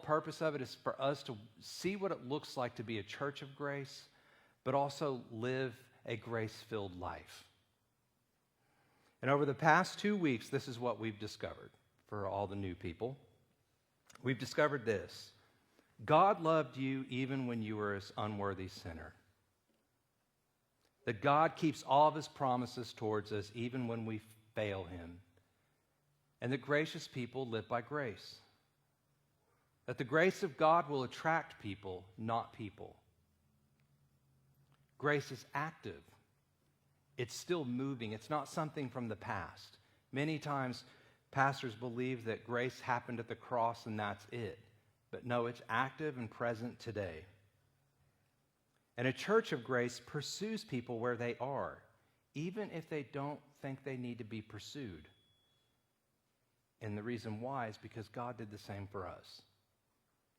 purpose of it is for us to see what it looks like to be a church of grace, but also live a grace-filled life. And over the past 2 weeks, this is what we've discovered for all the new people. We've discovered this: God loved you even when you were an unworthy sinner. That God keeps all of his promises towards us even when we fail him. And that gracious people live by grace. That the grace of God will attract people, not people. Grace is active. It's still moving. It's not something from the past. Many times, pastors believe that grace happened at the cross and that's it. But no, it's active and present today. And a church of grace pursues people where they are, even if they don't think they need to be pursued. And the reason why is because God did the same for us.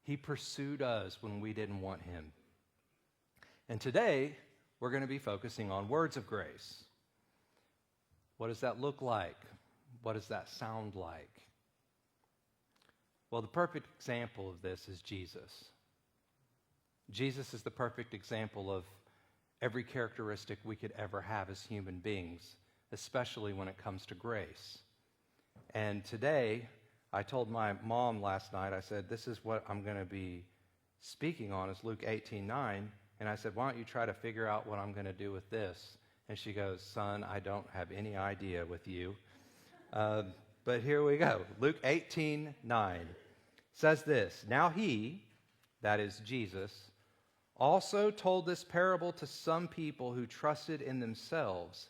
He pursued us when we didn't want him. And today, we're going to be focusing on words of grace. What does that look like? What does that sound like? Well, the perfect example of this is Jesus. Jesus is the perfect example of every characteristic we could ever have as human beings, especially when it comes to grace. And today, I told my mom last night, I said, this is what I'm going to be speaking on, is Luke 18:9. And I said, why don't you try to figure out what I'm going to do with this? And she goes, son, I don't have any idea with you. But here we go. Luke 18:9 says this: Now he, that is Jesus, also told this parable to some people who trusted in themselves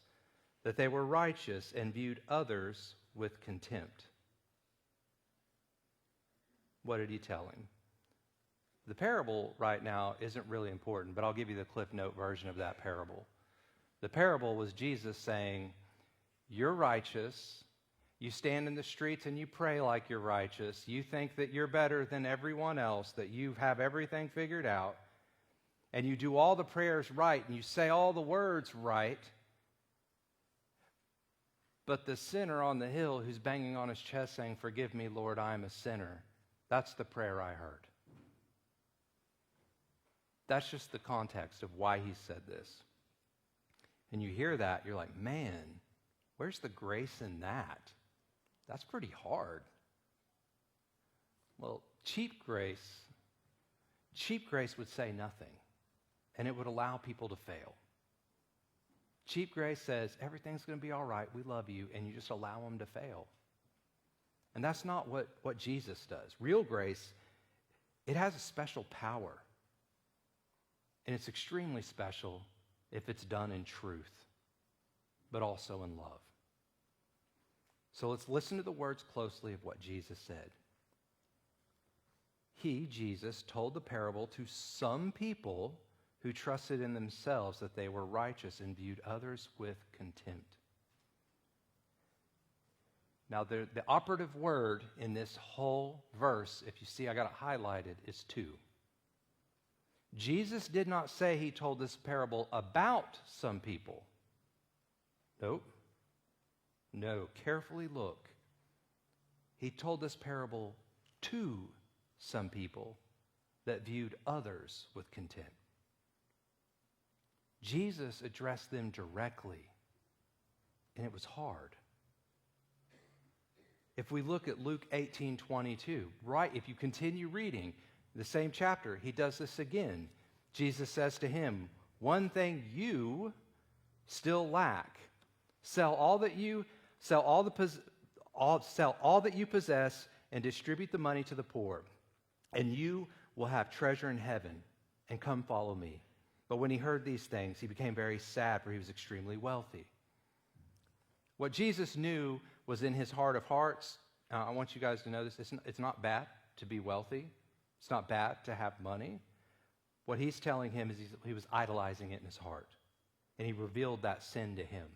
that they were righteous and viewed others with contempt. What did he tell him? The parable right now isn't really important, but I'll give you the Cliff Note version of that parable. The parable was Jesus saying, you're righteous. You stand in the streets and you pray like you're righteous. You think that you're better than everyone else, that you have everything figured out. And you do all the prayers right and you say all the words right. But the sinner on the hill who's banging on his chest saying, forgive me, Lord, I am a sinner. That's the prayer I heard. That's just the context of why he said this. And you hear that, you're like, man, where's the grace in that? That's pretty hard. Well, cheap grace would say nothing, and it would allow people to fail. Cheap grace says, everything's going to be all right, we love you, and you just allow them to fail. And that's not what Jesus does. Real grace, it has a special power. And it's extremely special if it's done in truth, but also in love. So let's listen to the words closely of what Jesus said. He, Jesus, told the parable to some people who trusted in themselves that they were righteous and viewed others with contempt. Now, the operative word in this whole verse, if you see I got it highlighted, is to. Jesus did not say he told this parable about some people. Nope. No, carefully look. He told this parable to some people that viewed others with contempt. Jesus addressed them directly, and it was hard. If we look at Luke 18:22, right, if you continue reading the same chapter, he does this again. Jesus says to him, one thing you still lack. Sell all that you possess and distribute the money to the poor, and you will have treasure in heaven, and come follow me. But when he heard these things, he became very sad, for he was extremely wealthy. What Jesus knew was in his heart of hearts. I want you guys to know this. It's not bad to be wealthy. It's not bad to have money. What he's telling him is he was idolizing it in his heart. And he revealed that sin to him.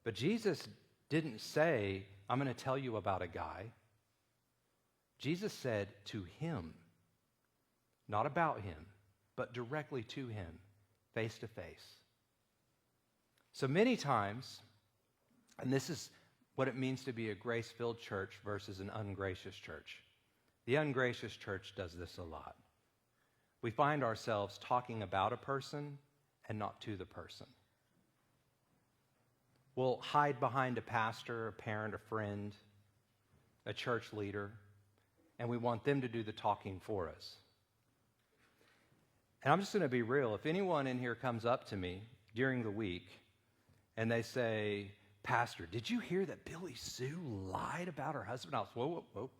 But Jesus didn't say, I'm going to tell you about a guy. Jesus said to him, not about him, but directly to him, face to face. So many times, and this is what it means to be a grace-filled church versus an ungracious church, The ungracious church does this a lot. We find ourselves talking about a person and not to the person. We'll hide behind a pastor, a parent, a friend, a church leader, and we want them to do the talking for us. And I'm just going to be real. If anyone in here comes up to me during the week and they say, Pastor, did you hear that Billy Sue lied about her husband? I was, whoa.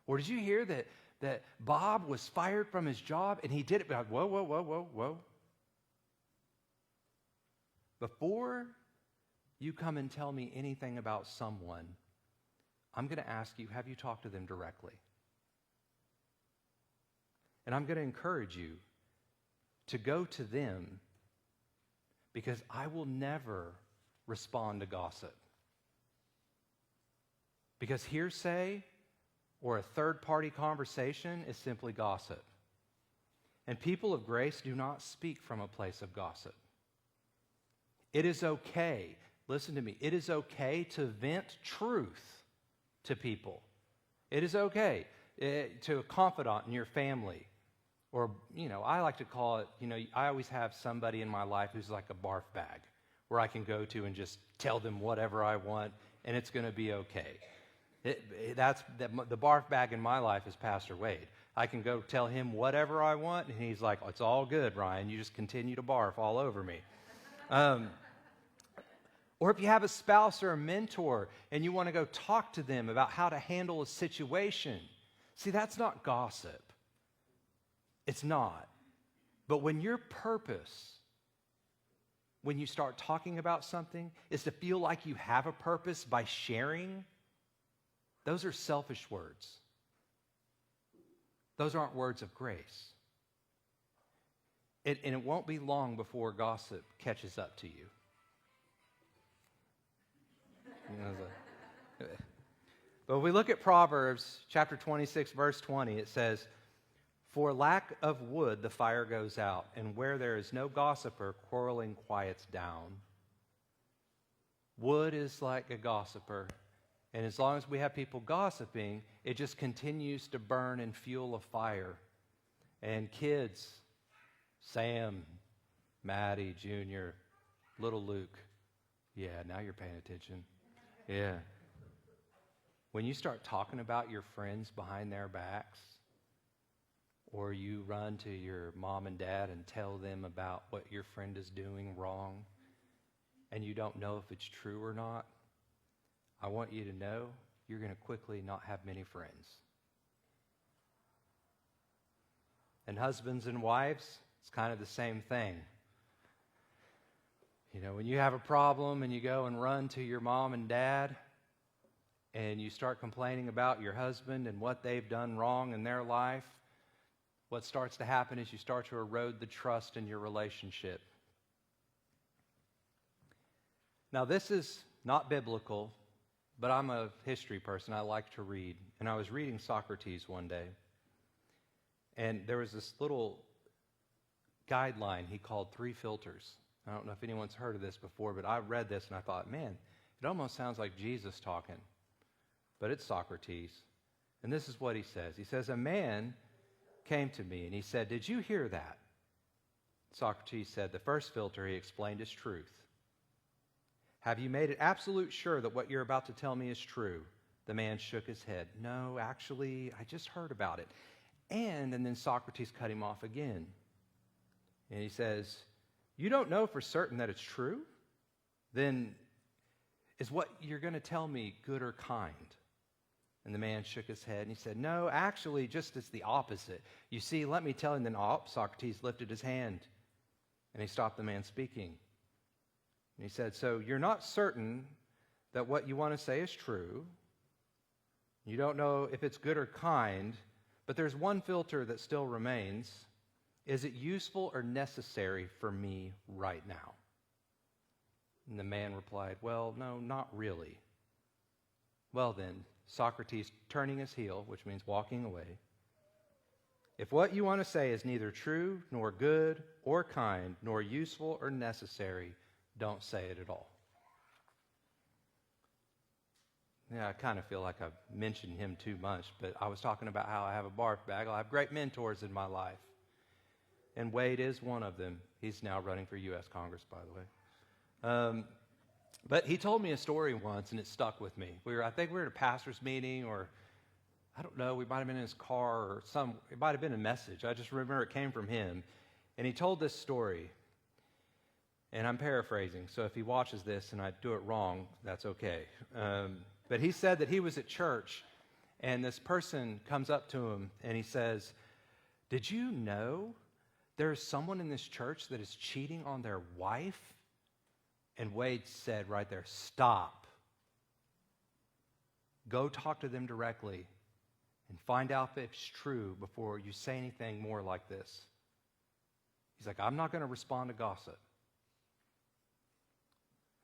Or did you hear that Bob was fired from his job and he did it? Whoa. Before you come and tell me anything about someone, I'm going to ask you, have you talked to them directly? And I'm going to encourage you to go to them, because I will never respond to gossip. Because hearsay or a third-party conversation is simply gossip. And people of grace do not speak from a place of gossip. It is okay, listen to me, it is okay to vent truth to people. It is okay to a confidant in your family. Or, I like to call it, I always have somebody in my life who's like a barf bag where I can go to and just tell them whatever I want, and it's going to be okay. The barf bag in my life is Pastor Wade. I can go tell him whatever I want, and he's like, it's all good, Ryan. You just continue to barf all over me. Or if you have a spouse or a mentor, and you want to go talk to them about how to handle a situation. See, that's not gossip. It's not. But when your purpose, when you start talking about something, is to feel like you have a purpose by sharing, those are selfish words. Those aren't words of grace. And it won't be long before gossip catches up to you. But if we look at Proverbs chapter 26, verse 20, it says, for lack of wood, the fire goes out, and where there is no gossiper, quarreling quiets down. Wood is like a gossiper, and as long as we have people gossiping, it just continues to burn and fuel a fire. And kids, Sam, Maddie, Junior, little Luke, yeah, now you're paying attention. Yeah. When you start talking about your friends behind their backs, or you run to your mom and dad and tell them about what your friend is doing wrong, and you don't know if it's true or not, I want you to know you're going to quickly not have many friends. And husbands and wives, it's kind of the same thing. When you have a problem and you go and run to your mom and dad, and you start complaining about your husband and what they've done wrong in their life, what starts to happen is you start to erode the trust in your relationship. Now, this is not biblical, but I'm a history person. I like to read. And I was reading Socrates one day, and there was this little guideline he called 3 filters. I don't know if anyone's heard of this before, but I read this and I thought, man, it almost sounds like Jesus talking. But it's Socrates. And this is what he says. He says, a man came to me and he said, did you hear that? Socrates said, the first filter, he explained, is truth. Have you made it absolute sure that what you're about to tell me is true? The man shook his head. No, actually, I just heard about it. And then Socrates cut him off again. And he says, you don't know for certain that it's true? Then is what you're going to tell me good or kind? And the man shook his head and he said, no, actually, just it's the opposite. You see, let me tell you. And then Socrates lifted his hand and he stopped the man speaking. And he said, so you're not certain that what you want to say is true. You don't know if it's good or kind, but there's one filter that still remains. Is it useful or necessary for me right now? And the man replied, well, no, not really. Well then, Socrates, turning his heel, which means walking away, if what you want to say is neither true, nor good, or kind, nor useful or necessary, don't say it at all. Yeah, I kind of feel like I've mentioned him too much, but I was talking about how I have a barf bag. I have great mentors in my life. And Wade is one of them. He's now running for U.S. Congress, by the way. But he told me a story once, and it stuck with me. I think we were at a pastor's meeting, or I don't know, we might have been in his car, or it might have been a message. I just remember it came from him. And he told this story, and I'm paraphrasing, so if he watches this and I do it wrong, that's okay. But he said that he was at church, and this person comes up to him, and he says, "Did you know there's someone in this church that is cheating on their wife?" And Wade said right there, "Stop. Go talk to them directly and find out if it's true before you say anything more like this." He's like, "I'm not going to respond to gossip."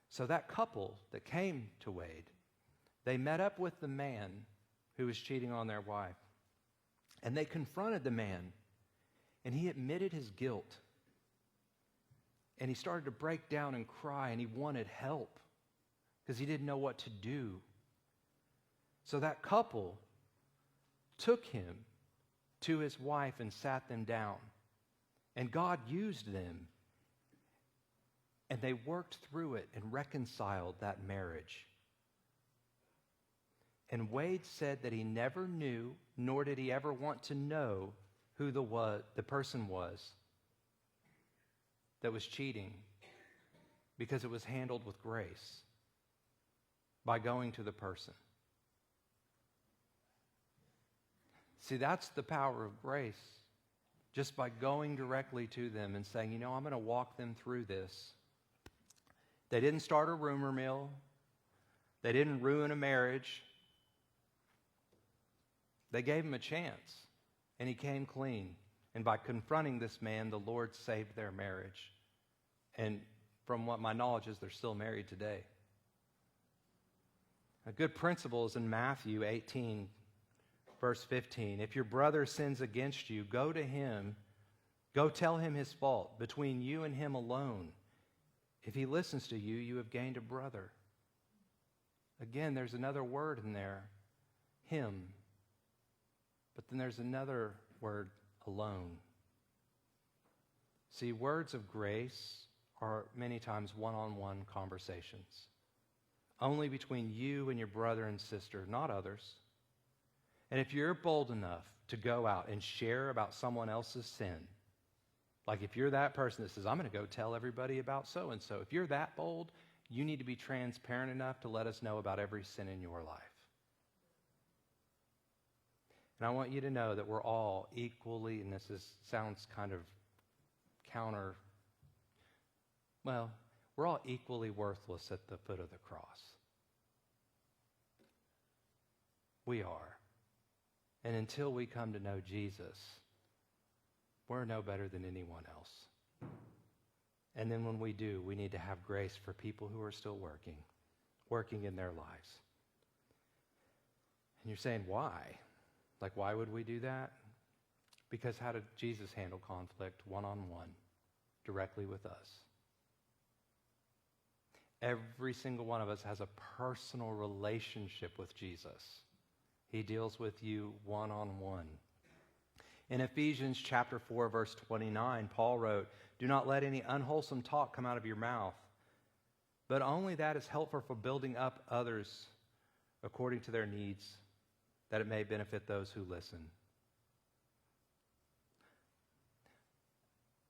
So that couple that came to Wade, they met up with the man who was cheating on their wife. And they confronted the man, and he admitted his guilt. And he started to break down and cry, and he wanted help because he didn't know what to do. So that couple took him to his wife and sat them down. And God used them, and they worked through it and reconciled that marriage. And Wade said that he never knew, nor did he ever want to know, who the person was that was cheating, because it was handled with grace by going to the person. See, that's the power of grace. Just by going directly to them and saying, I'm going to walk them through this. They didn't start a rumor mill. They didn't ruin a marriage. They gave him a chance, and he came clean. And by confronting this man, the Lord saved their marriage. And from what my knowledge is, they're still married today. A good principle is in Matthew 18, verse 15. If your brother sins against you, go to him. Go tell him his fault between you and him alone. If he listens to you, you have gained a brother. Again, there's another word in there, him. But then there's another word, alone. See, words of grace are many times one-on-one conversations. Only between you and your brother and sister, not others. And if you're bold enough to go out and share about someone else's sin, like if you're that person that says, I'm going to go tell everybody about so-and-so, if you're that bold, you need to be transparent enough to let us know about every sin in your life. And I want you to know that we're all equally, and sounds kind of we're all equally worthless at the foot of the cross. We are. And until we come to know Jesus, we're no better than anyone else. And then when we do, we need to have grace for people who are still working in their lives. And you're saying, why? Like, why would we do that? Because how did Jesus handle conflict one-on-one, directly with us? Every single one of us has a personal relationship with Jesus. He deals with you one-on-one. In Ephesians chapter 4, verse 29, Paul wrote, "Do not let any unwholesome talk come out of your mouth, but only that is helpful for building up others according to their needs, that it may benefit those who listen."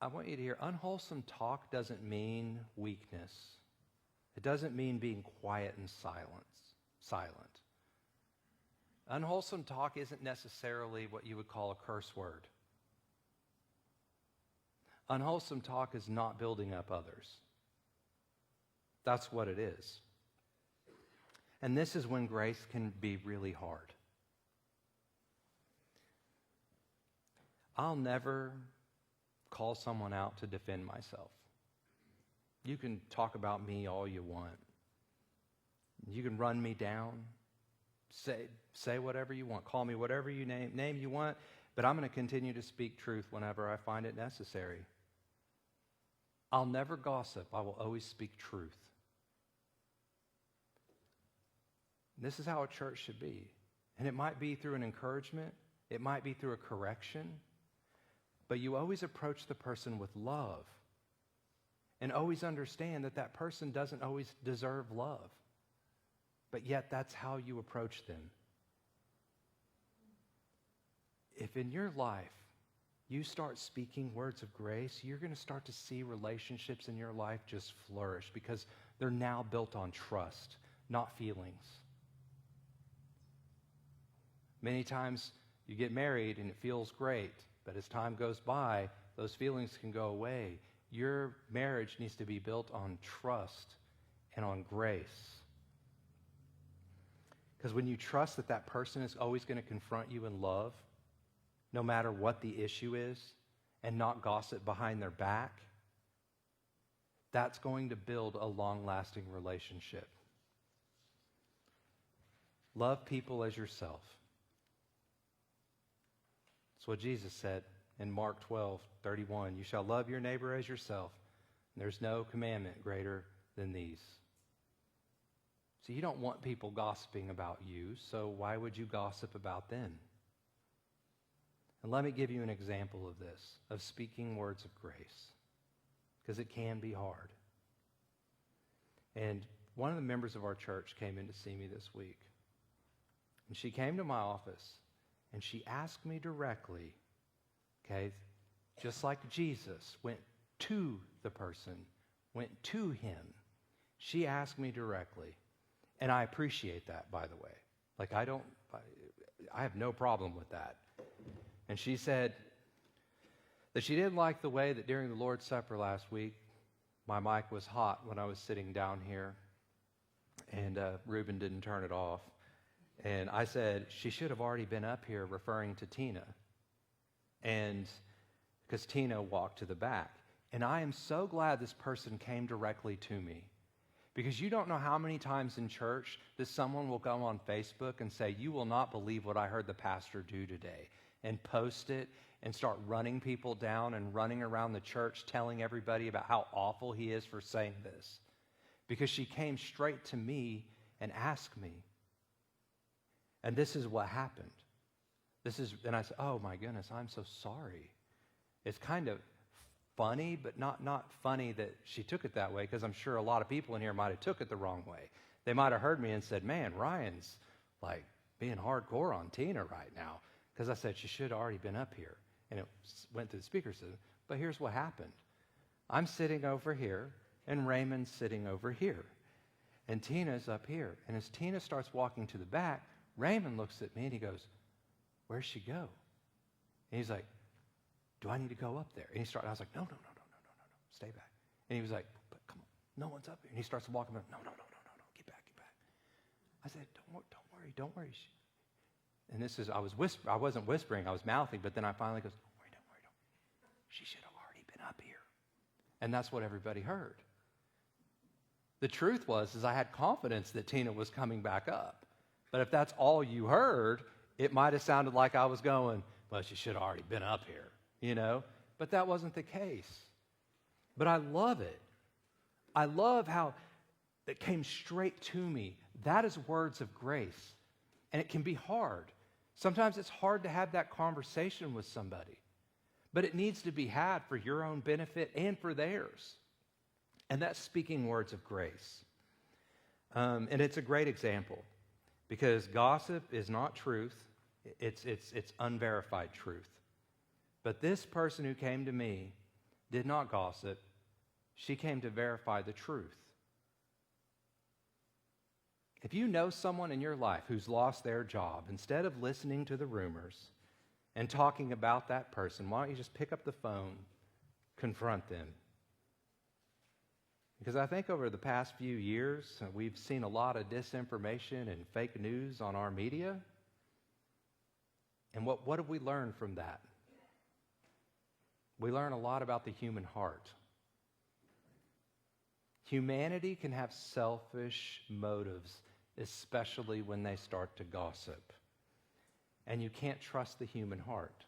I want you to hear, unwholesome talk doesn't mean weakness. It doesn't mean being quiet and silent. Unwholesome talk isn't necessarily what you would call a curse word. Unwholesome talk is not building up others. That's what it is. And this is when grace can be really hard. I'll never call someone out to defend myself. You can talk about me all you want. You can run me down. Say whatever you want. Call me whatever name you want. But I'm going to continue to speak truth whenever I find it necessary. I'll never gossip. I will always speak truth. This is how a church should be. And it might be through an encouragement. It might be through a correction. But you always approach the person with love. And always understand that that person doesn't always deserve love. But yet that's how you approach them. If in your life you start speaking words of grace, you're going to start to see relationships in your life just flourish because they're now built on trust, not feelings. Many times you get married and it feels great, but as time goes by, those feelings can go away. Your marriage needs to be built on trust and on grace. Because when you trust that that person is always going to confront you in love, no matter what the issue is, and not gossip behind their back, that's going to build a long-lasting relationship. Love people as yourself. That's what Jesus said in Mark 12:31. You shall love your neighbor as yourself. There's no commandment greater than these. So you don't want people gossiping about you, so why would you gossip about them? And let me give you an example of this, of speaking words of grace, because it can be hard. And one of the members of our church came in to see me this week. And she came to my office, and she asked me directly, okay, just like Jesus went to the person, went to him, she asked me directly. And I appreciate that, by the way. Like, I have no problem with that. And she said that she didn't like the way that during the Lord's Supper last week, my mic was hot when I was sitting down here, and Reuben didn't turn it off. And I said, she should have already been up here referring to Tina. And because Tina walked to the back. And I am so glad this person came directly to me. Because you don't know how many times in church that someone will go on Facebook and say, you will not believe what I heard the pastor do today. And post it and start running people down and running around the church telling everybody about how awful he is for saying this. Because she came straight to me and asked me. And this is what happened. And I said, oh my goodness, I'm so sorry. It's kind of funny, but not funny that she took it that way, because I'm sure a lot of people in here might have took it the wrong way. They might have heard me and said, man, Ryan's like being hardcore on Tina right now. Because I said she should have already been up here. And it went to the speaker system. But here's what happened. I'm sitting over here, and Raymond's sitting over here. And Tina's up here. And as Tina starts walking to the back, Raymond looks at me and he goes, where'd she go? And he's like, do I need to go up there? And I was like, no, stay back. And he was like, but come on, no one's up here. And he starts walking up, no, get back. I said, don't worry. And this is, I wasn't whispering, I was mouthing, but then I finally goes, don't worry. She should have already been up here. And that's what everybody heard. The truth was I had confidence that Tina was coming back up. But if that's all you heard, it might have sounded like I was going, well, she should have already been up here, you know? But that wasn't the case. But I love it. I love how it came straight to me. That is words of grace. And it can be hard. Sometimes it's hard to have that conversation with somebody. But it needs to be had for your own benefit and for theirs. And that's speaking words of grace. And it's a great example. Because gossip is not truth. It's unverified truth. But this person who came to me did not gossip. She came to verify the truth. If you know someone in your life who's lost their job, instead of listening to the rumors and talking about that person, why don't you just pick up the phone, confront them? Because I think over the past few years, we've seen a lot of disinformation and fake news on our media. And what have we learned from that? We learn a lot about the human heart. Humanity can have selfish motives, especially when they start to gossip. And you can't trust the human heart.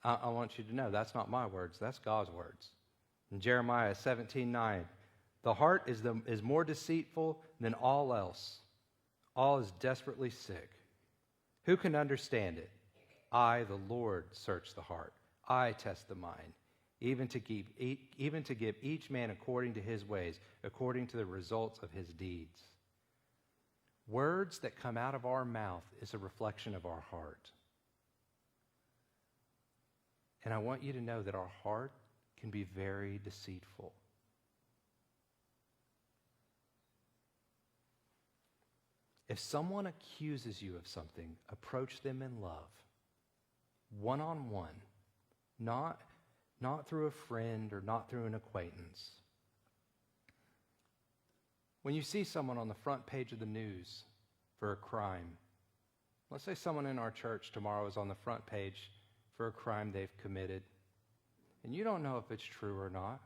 I want you to know that's not my words, that's God's words. In Jeremiah 17:9, the heart is more deceitful than all else All is desperately sick. Who can understand it? I, the Lord, search the heart. I test the mind, even to give each man according to his ways, according to the results of his deeds. Words that come out of our mouth is a reflection of our heart. And I want you to know that our heart can be very deceitful. If someone accuses you of something, approach them in love, one-on-one, not through a friend or not through an acquaintance. When you see someone on the front page of the news for a crime, let's say someone in our church tomorrow is on the front page for a crime they've committed, and you don't know if it's true or not.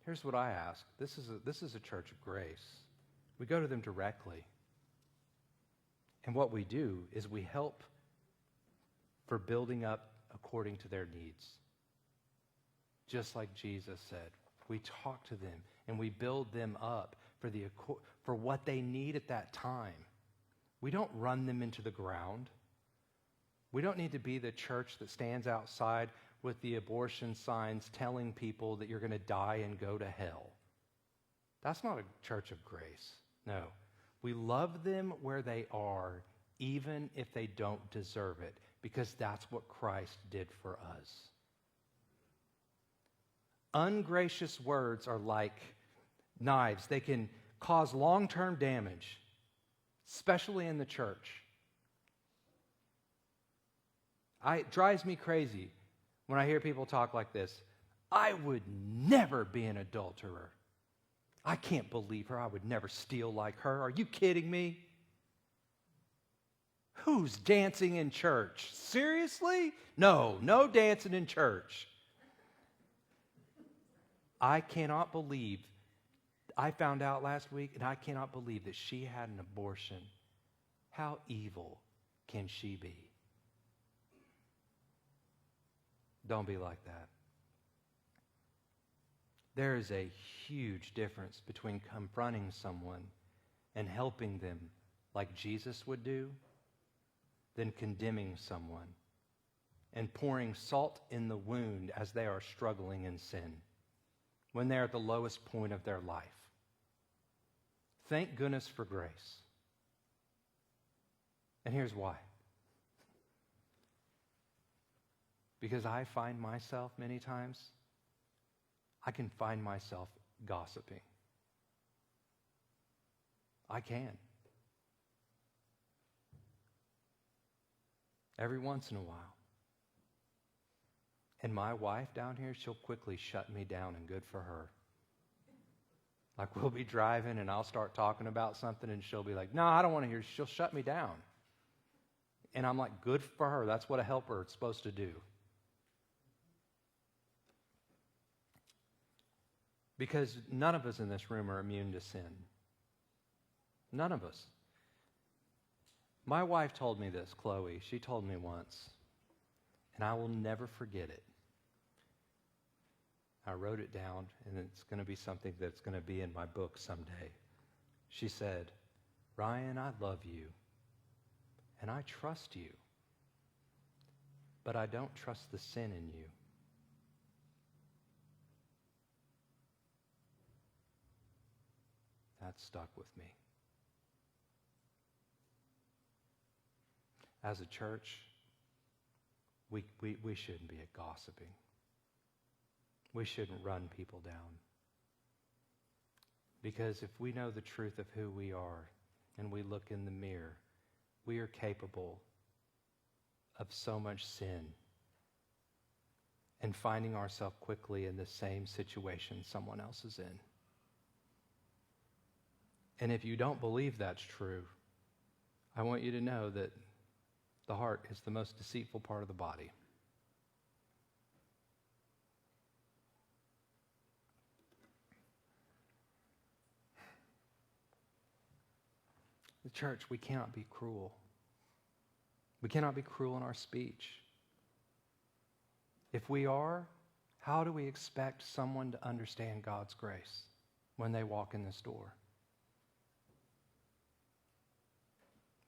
Here's what I ask. This is a church of grace. We go to them directly. And what we do is we help for building up according to their needs. Just like Jesus said, we talk to them and we build them up for what they need at that time. We don't run them into the ground. We don't need to be the church that stands outside with the abortion signs telling people that you're going to die and go to hell. That's not a church of grace. No. We love them where they are, even if they don't deserve it, because that's what Christ did for us. Ungracious words are like knives. They can cause long-term damage, especially in the church. It drives me crazy when I hear people talk like this. I would never be an adulterer. I can't believe her. I would never steal like her. Are you kidding me? Who's dancing in church? Seriously? No dancing in church. I cannot believe, I found out last week, and I cannot believe that she had an abortion. How evil can she be? Don't be like that. There is a huge difference between confronting someone and helping them like Jesus would do than condemning someone and pouring salt in the wound as they are struggling in sin when they're at the lowest point of their life. Thank goodness for grace. And here's why. Because I find myself many times, I can find myself gossiping. I can. Every once in a while. And my wife down here, she'll quickly shut me down, and good for her. Like we'll be driving and I'll start talking about something and she'll be like, no, I don't want to hear. She'll shut me down. And I'm like, good for her. That's what a helper is supposed to do. Because none of us in this room are immune to sin. None of us. My wife told me this, Chloe. She told me once, and I will never forget it. I wrote it down, and it's going to be something that's going to be in my book someday. She said, Ryan, I love you, and I trust you, but I don't trust the sin in you. That stuck with me. As a church, we shouldn't be gossiping. We shouldn't run people down. Because if we know the truth of who we are and we look in the mirror, we are capable of so much sin and finding ourselves quickly in the same situation someone else is in. And if you don't believe that's true, I want you to know that the heart is the most deceitful part of the body. The church, we cannot be cruel. We cannot be cruel in our speech. If we are, how do we expect someone to understand God's grace when they walk in this door?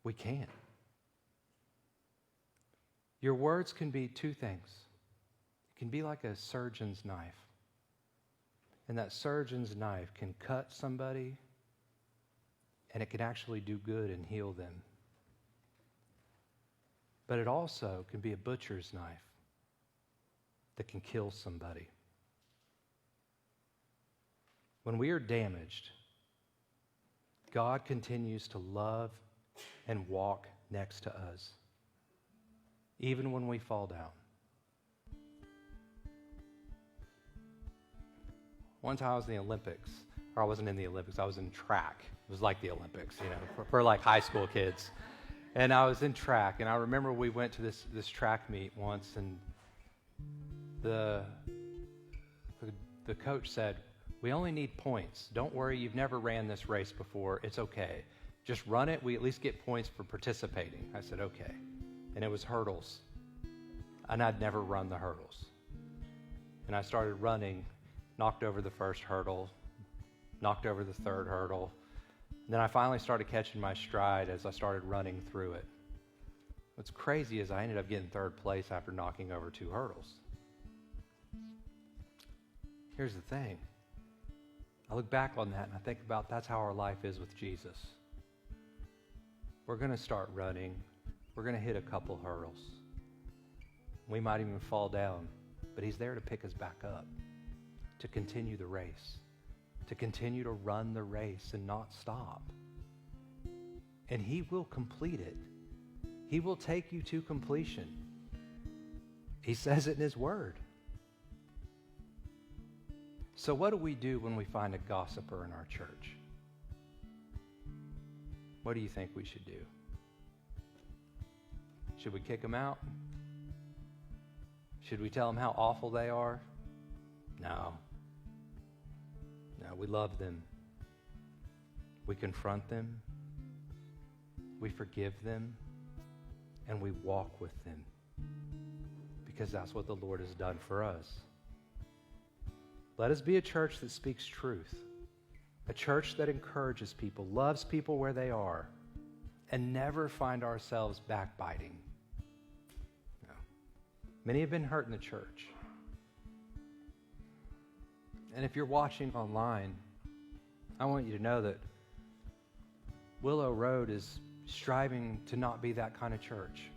We can't. Your words can be two things. It can be like a surgeon's knife. And that surgeon's knife can cut somebody, and it can actually do good and heal them. But it also can be a butcher's knife that can kill somebody. When we are damaged, God continues to love and walk next to us, even when we fall down. One time I was in the Olympics, or I wasn't in the Olympics, I was in track. It was like the Olympics, for like high school kids. And I was in track, and I remember we went to this track meet once, and the coach said, "We only need points. Don't worry, you've never ran this race before. It's okay. Just run it. We at least get points for participating." I said, "Okay." And it was hurdles. And I'd never run the hurdles. And I started running, knocked over the first hurdle, knocked over the third hurdle. And then I finally started catching my stride as I started running through it. What's crazy is I ended up getting third place after knocking over 2 hurdles. Here's the thing. I look back on that and I think about that's how our life is with Jesus. We're going to start running. We're going to hit a couple hurdles. We might even fall down, but he's there to pick us back up, to continue the race, to continue to run the race and not stop. And he will complete it. He will take you to completion. He says it in his word. So what do we do when we find a gossiper in our church? What do you think we should do? Should we kick them out? Should we tell them how awful they are? No. No, we love them. We confront them. We forgive them. And we walk with them. Because that's what the Lord has done for us. Let us be a church that speaks truth. A church that encourages people, loves people where they are, and never find ourselves backbiting. No. Many have been hurt in the church. And if you're watching online, I want you to know that Willow Road is striving to not be that kind of church.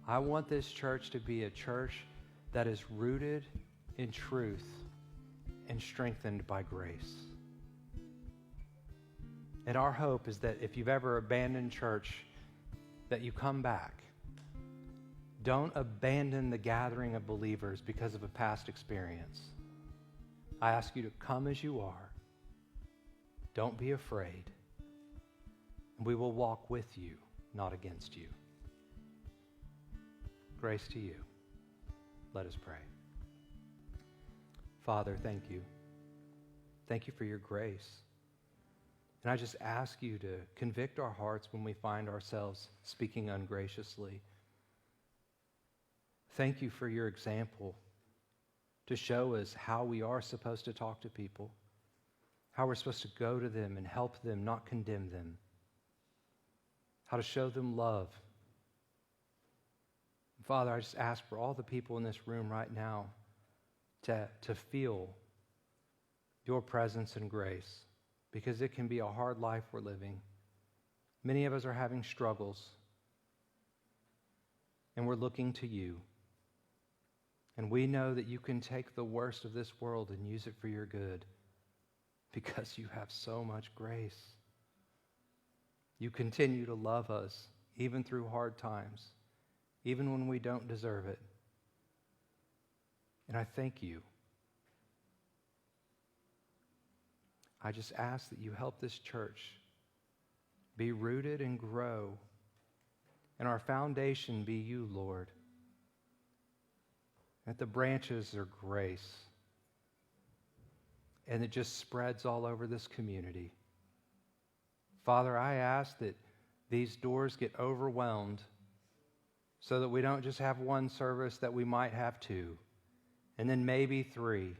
I want this church to be a church that is rooted in truth and strengthened by grace. And our hope is that if you've ever abandoned church, that you come back. Don't abandon the gathering of believers because of a past experience. I ask you to come as you are. Don't be afraid. We will walk with you, not against you. Grace to you. Let us pray. Father, thank you. Thank you for your grace. And I just ask you to convict our hearts when we find ourselves speaking ungraciously. Thank you for your example to show us how we are supposed to talk to people, how we're supposed to go to them and help them, not condemn them, how to show them love. Father, I just ask for all the people in this room right now to feel your presence and grace, because it can be a hard life we're living. Many of us are having struggles, and we're looking to you. And we know that you can take the worst of this world and use it for your good, because you have so much grace. You continue to love us, even through hard times, even when we don't deserve it. And I thank you. I just ask that you help this church be rooted and grow, and our foundation be you, Lord. That the branches are grace, and it just spreads all over this community. Father, I ask that these doors get overwhelmed so that we don't just have one service, that we might have 2, and then maybe 3.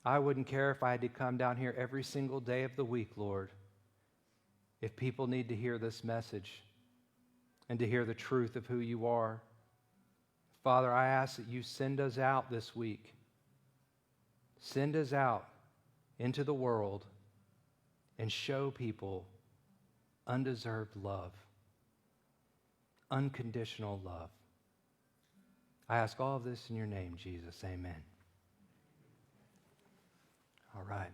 I wouldn't care if I had to come down here every single day of the week, Lord, if people need to hear this message and to hear the truth of who you are. Father, I ask that you send us out this week. Send us out into the world and show people undeserved love, unconditional love. I ask all of this in your name, Jesus. Amen. All right.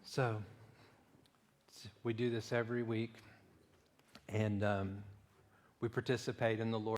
So, we do this every week, and we participate in the Lord's